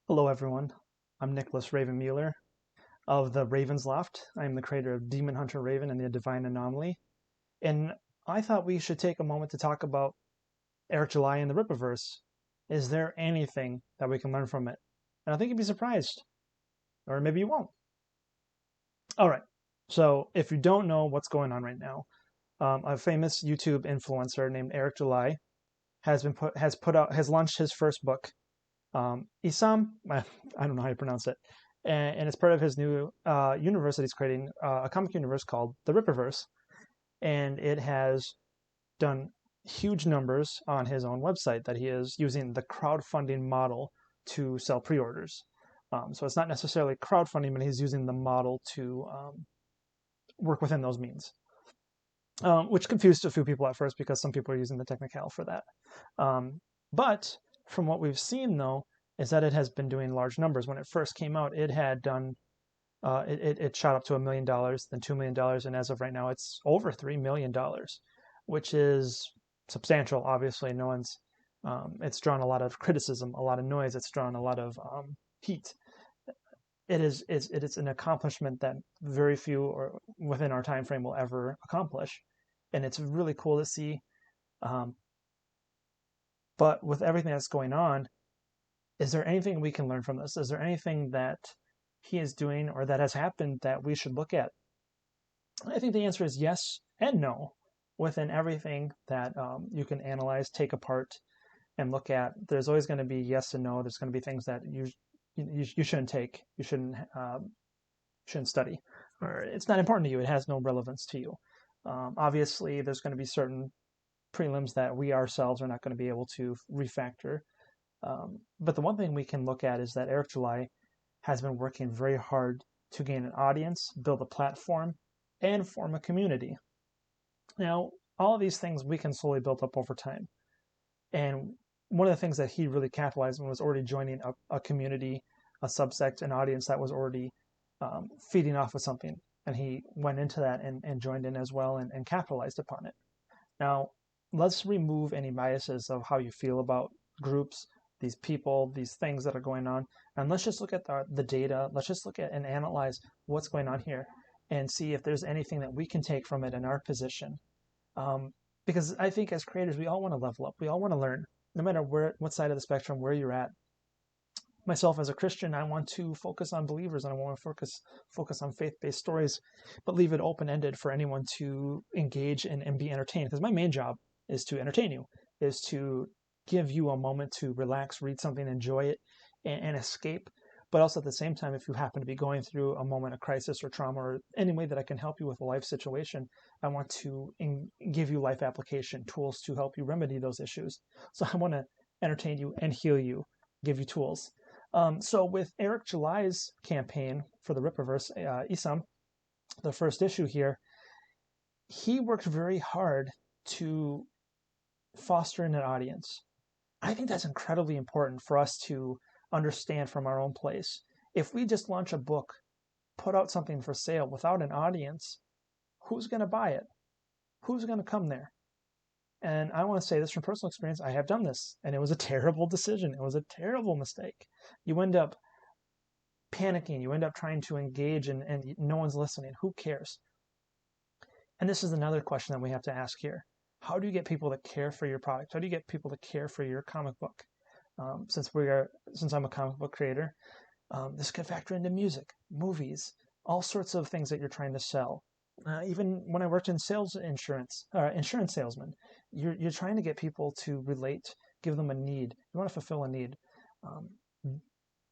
Hello, everyone. I'm Nicholas Raven Mueller of the Ravens Loft. I am the creator of Demon Hunter Raven and the Divine Anomaly. And I thought we should take a moment to talk about Eric July and the Rippaverse. Is there anything that we can learn from it? And I think you'd be surprised, or maybe you won't. All right. So, if you don't know what's going on right now, a famous YouTube influencer named Eric July has launched his first book, Isam. I don't know how you pronounce it, and it's part of his new universe that he's creating, a comic universe called the Rippaverse, and it has done huge numbers on his own website that he is using the crowdfunding model to sell pre-orders. So it's not necessarily crowdfunding, but he's using the model to work within those means, which confused a few people at first because some people are using the technical for that. But from what we've seen, though, is that it has been doing large numbers. When it first came out, it had done, it shot up to $1 million, then $2 million, and as of right now, it's over $3 million, which is substantial. Obviously, no one's, it's drawn a lot of criticism, a lot of noise. It's drawn a lot of heat. It is an accomplishment that very few or within our time frame will ever accomplish, and it's really cool to see. Um, but with everything that's going on, is there anything we can learn from this? Is there anything that he is doing or that has happened that we should look at? I think the answer is yes and no. Within everything that you can analyze, take apart, and look at, there's always going to be yes and no. There's going to be things that you shouldn't take, you shouldn't study, or it's not important to you. It has no relevance to you. Obviously, there's going to be certain prelims that we ourselves are not going to be able to refactor. But the one thing we can look at is that Eric July has been working very hard to gain an audience, build a platform, and form a community. Now, all of these things we can slowly build up over time. And one of the things that he really capitalized on was already joining a community, a subsect, an audience that was already feeding off of something. And he went into that and joined in as well and capitalized upon it. Now, let's remove any biases of how you feel about groups, these people, these things that are going on, and let's just look at the data. Let's just look at and analyze what's going on here and see if there's anything that we can take from it in our position. Because I think as creators, we all want to level up. We all want to learn, no matter what side of the spectrum, where you're at. Myself as a Christian, I want to focus on believers and I want to focus on faith-based stories, but leave it open-ended for anyone to engage and be entertained. Because my main job is to entertain you, is to give you a moment to relax, read something, enjoy it, and escape. But also at the same time, if you happen to be going through a moment of crisis or trauma or any way that I can help you with a life situation, I want to give you life application tools to help you remedy those issues. So I want to entertain you and heal you, give you tools. So with Eric July's campaign for the Rippaverse, Isam, the first issue here, he worked very hard to foster an audience. I think that's incredibly important for us to understand from our own place. If we just launch a book, put out something for sale without an audience, who's going to buy it? Who's going to come there? And I want to say this from personal experience. I have done this, and it was a terrible decision. It was a terrible mistake. You end up panicking. You end up trying to engage, and no one's listening. Who cares? And this is another question that we have to ask here. How do you get people to care for your product? How do you get people to care for your comic book? Since I'm a comic book creator, this could factor into music, movies, all sorts of things that you're trying to sell. Even when I worked in insurance salesman, you're trying to get people to relate, give them a need. You want to fulfill a need. Um,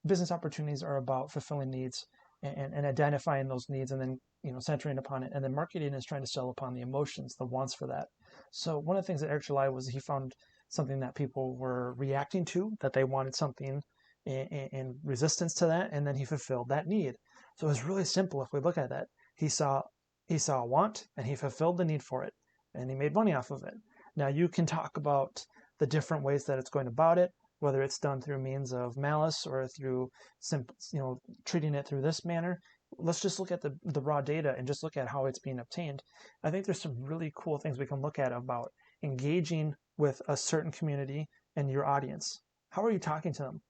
Business opportunities are about fulfilling needs and identifying those needs, and then centering upon it. And then marketing is trying to sell upon the emotions, the wants for that. So one of the things that Eric July was, he found something that people were reacting to, that they wanted something in resistance to that, and then he fulfilled that need. So it was really simple if we look at that. He saw a want and he fulfilled the need for it, and he made money off of it. Now you can talk about the different ways that it's going about it, whether it's done through means of malice or through treating it through this manner. Let's just look at the raw data and just look at how it's being obtained. I think there's some really cool things we can look at about engaging with a certain community and your audience. How are you talking to them?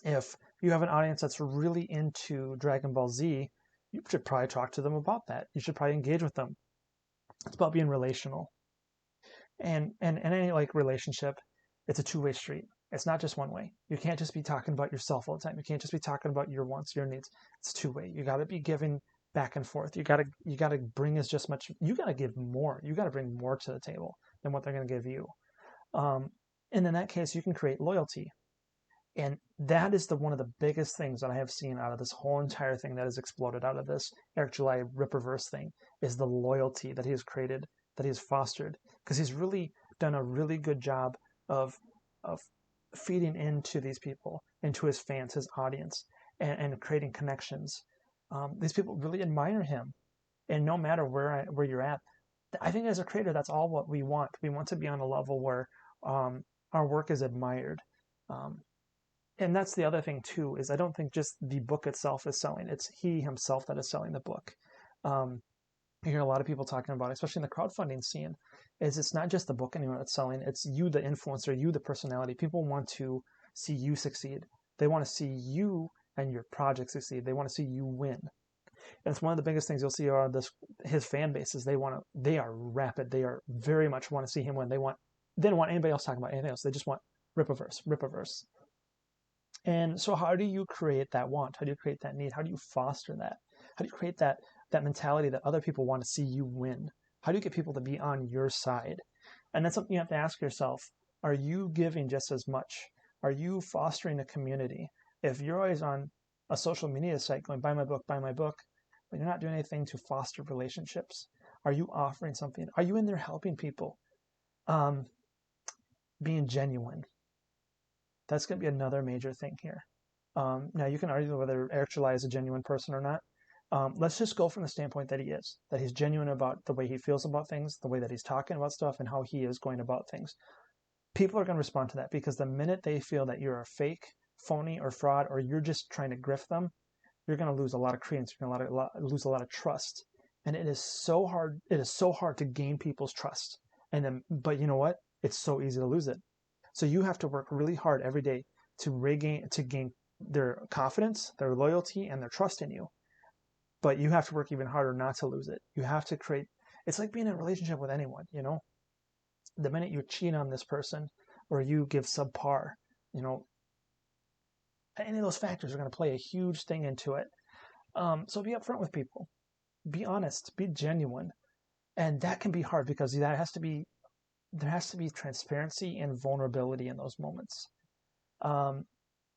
If You have an audience that's really into Dragon Ball Z. You should probably talk to them about that. You should probably engage with them. It's about being relational. And in any like relationship, it's a two-way street. It's not just one way. You can't just be talking about yourself all the time. You can't just be talking about your wants, your needs. It's two-way. You got to be giving back and forth. You got to bring as just much. You got to give more. You got to bring more to the table than what they're going to give you. Um, and in that case, you can create loyalty. And that is the one of the biggest things that I have seen out of this whole entire thing that has exploded out of this Eric July Rippaverse thing is the loyalty that he has created, that he has fostered, because he's really done a really good job of of feeding into these people, into his fans, his audience, and creating connections. These people really admire him, and no matter where you're at, I think as a creator, that's all what we want. We want to be on a level where our work is admired. Um, and that's the other thing too, is I don't think just the book itself is selling. It's he himself that is selling the book. Um, you hear a lot of people talking about, especially in the crowdfunding scene, is it's not just the book anymore that's selling. It's you, the influencer, you, the personality. People want to see you succeed. They want to see you and your project succeed. They want to see you win. And it's one of the biggest things you'll see are his fan bases. They are rapid. They are very much want to see him win. They don't want anybody else talking about anything else. They just want Rippaverse, Rippaverse. And so how do you create that want? How do you create that need? How do you foster that? How do you create that mentality that other people want to see you win? How do you get people to be on your side? And that's something you have to ask yourself. Are you giving just as much? Are you fostering a community? If you're always on a social media site going, buy my book, but you're not doing anything to foster relationships, are you offering something? Are you in there helping people? Um, Being genuine. That's going to be another major thing here. Now, you can argue whether Eric July is a genuine person or not. Let's just go from the standpoint that he is, that he's genuine about the way he feels about things, the way that he's talking about stuff, and how he is going about things. People are going to respond to that because the minute they feel that you're a fake, phony, or fraud, or you're just trying to grift them, you're going to lose a lot of credence. You're going to lose a lot of trust. And it is so hard. It is so hard to gain people's trust. But you know what? It's so easy to lose it. So you have to work really hard every day to gain their confidence, their loyalty, and their trust in you. But you have to work even harder not to lose it. You have to create. It's like being in a relationship with anyone. The minute you cheat on this person or you give subpar, you know, any of those factors are going to play a huge thing into it. So be upfront with people, be honest, be genuine, and that can be hard because there has to be transparency and vulnerability in those moments.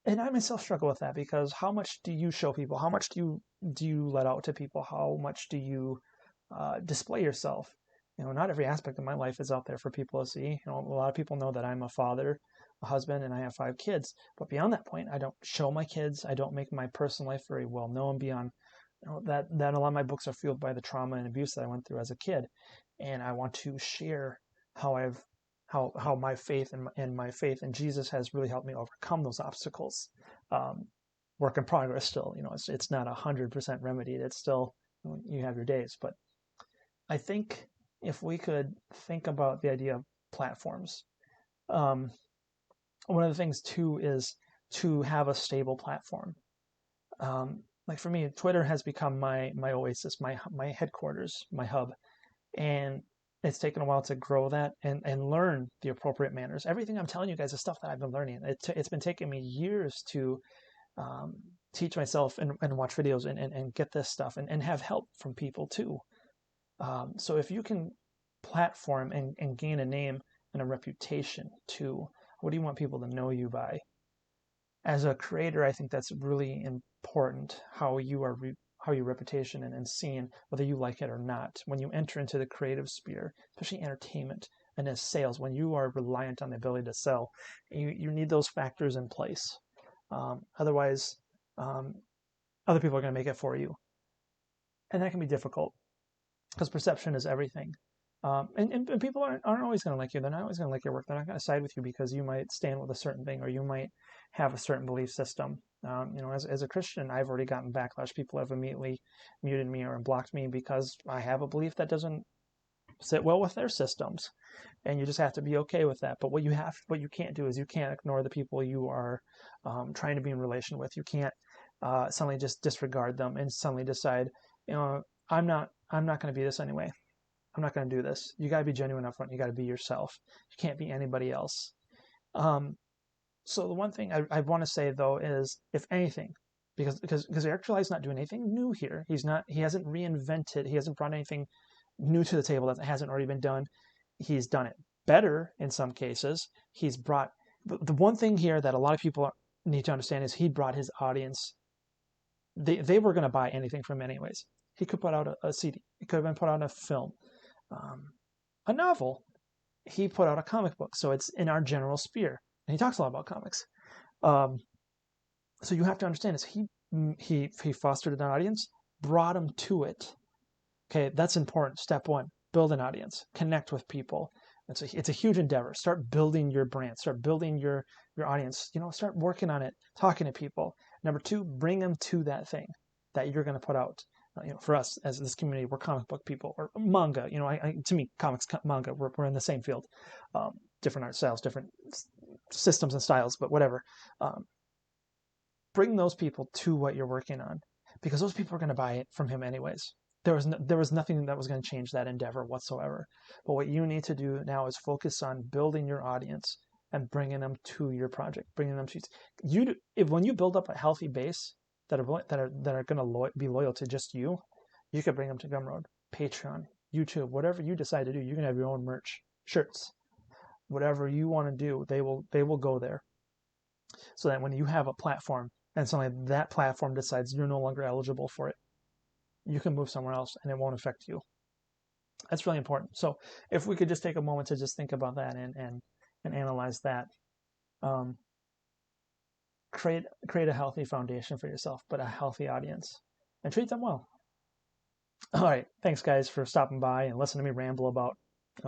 And I myself struggle with that because how much do you show people? How much do you let out to people? How much do you display yourself? Not every aspect of my life is out there for people to see. A lot of people know that I'm a father, a husband, and I have 5 kids. But beyond that point, I don't show my kids. I don't make my personal life very well known beyond that a lot of my books are fueled by the trauma and abuse that I went through as a kid. And I want to share how my faith and my faith in Jesus has really helped me overcome those obstacles. Work in progress still. It's not 100% remedied. It's still, you have your days. But I think if we could think about the idea of platforms, one of the things too is to have a stable platform. Like for me, Twitter has become my oasis, my headquarters, my hub, and it's taken a while to grow that and learn the appropriate manners. Everything I'm telling you guys is stuff that I've been learning. It's been taking me years to teach myself and watch videos and get this stuff and have help from people too. So if you can platform and gain a name and a reputation too, what do you want people to know you by? As a creator, I think that's really important, how your reputation and seen, whether you like it or not. When you enter into the creative sphere, especially entertainment and as sales, when you are reliant on the ability to sell, you need those factors in place. Otherwise, other people are going to make it for you. And that can be difficult because perception is everything. And people aren't always going to like you. They're not always going to like your work. They're not going to side with you because you might stand with a certain thing or you might have a certain belief system. As a Christian, I've already gotten backlash. People have immediately muted me or blocked me because I have a belief that doesn't sit well with their systems, and you just have to be okay with that. But what you can't do is you can't ignore the people you are trying to be in relation with. You can't suddenly just disregard them and suddenly decide, I'm not going to be this anyway. I'm not going to do this. You got to be genuine up front. You got to be yourself. You can't be anybody else. Um, so the one thing I want to say though is, if anything, because Eric July's not doing anything new here. He hasn't reinvented. He hasn't brought anything new to the table that hasn't already been done. He's done it better in some cases. He's brought the one thing here that a lot of people need to understand is he brought his audience. They were going to buy anything from him anyways. He could put out a CD. It could have been put out a film, a novel. He put out a comic book, so it's in our general sphere, and he talks a lot about comics. Um, so you have to understand is he fostered an audience, brought them to it. Okay, that's important. Step one: build an audience, connect with people. It's a huge endeavor. Start building your brand. Start building your audience. Start working on it, talking to people. Number two, bring them to that thing that you're going to put out. For us as this community, we're comic book people or manga. To me, comics, manga, we're in the same field. Different art styles, different systems and styles, but whatever. Bring those people to what you're working on, because those people are going to buy it from him anyways. There was nothing that was going to change that endeavor whatsoever. But what you need to do now is focus on building your audience and bringing them to your project, bringing them to you. When you build up a healthy base that are going to be loyal to just you, you could bring them to Gumroad, Patreon, YouTube, whatever you decide to do. You can have your own merch, shirts, whatever you want to do. They will go there, so that when you have a platform and suddenly that platform decides you're no longer eligible for it, you can move somewhere else and it won't affect you. That's really important. So if we could just take a moment to just think about that and analyze that. Create a healthy foundation for yourself, but a healthy audience, and treat them well. All right, thanks guys for stopping by and listening to me ramble about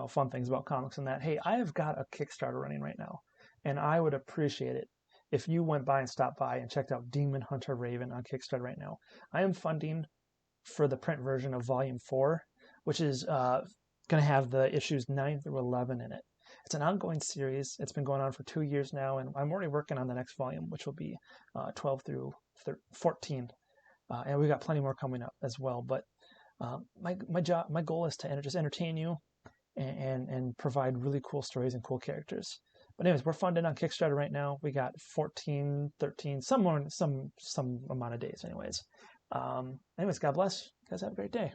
fun things about comics and that. Hey, I have got a Kickstarter running right now, and I would appreciate it if you went by and stopped by and checked out Demon Hunter Raven on Kickstarter right now. I am funding for the print version of Volume 4, which is going to have the issues 9 through 11 in it. It's an ongoing series. It's been going on for 2 years now, and I'm already working on the next volume, which will be 12 through 14. And we've got plenty more coming up as well. But my goal is to just entertain you and provide really cool stories and cool characters. But anyways, we're funded on Kickstarter right now. We got 14, 13, some amount of days anyways. Anyways, God bless. You guys have a great day.